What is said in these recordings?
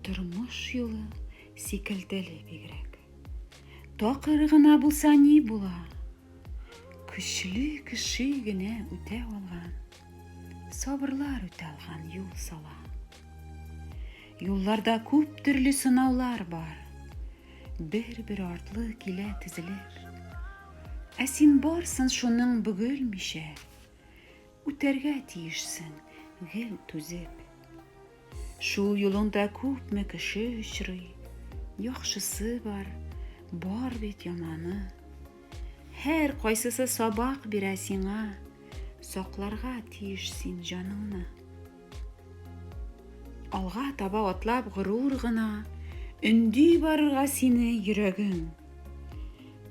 Тормыш юлы сикелделе бигрәк. Такыр гына булса ни була? Көчле кеше генә үтә алган, сабырлар үтә алган юл сала. Юлларда күп төрле сынаулар бар, бер-бер артлы килә тезелер. Ә син барсын шуның бөгелмичә, үтәргә тиешсең гел түзеп. Шул юлыңда күпме кеше очрый, яхшысы бар бит яманы. Һәр кайсысы сабак бирә сиңа, сакларга тиеш син җаныңны. Алга таба атлап горур гына, өнди барырга сине йөрәгең.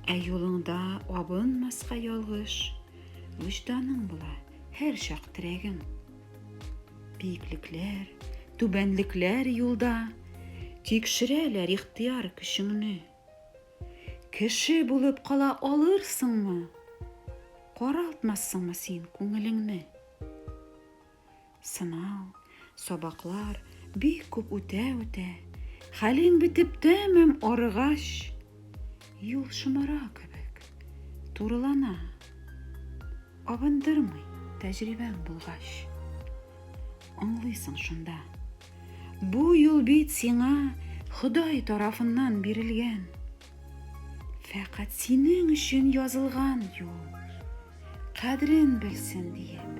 Ә юлыңда абынмаска ялгыш, вөҗданың була һәр чак терәгең. Биеклекләр, түбәнлекләр юлда, тикшерәләр ихтыяр көчеңне. Кеше булып кала алырсыңмы? Каралтмассыңмы син күңелеңне? Сынау, сабаклар бик күп үтә, хәлең бетеп тәмам арыгач, юл шомара кебек турылана, абындырмый тәҗрибәң булгач. Аңлыйсың шунда, бу юл бит сиңа Ходай тарафыннан бирелгән. Фәкать синең өчен язылган юл, кадрен белсен диеп.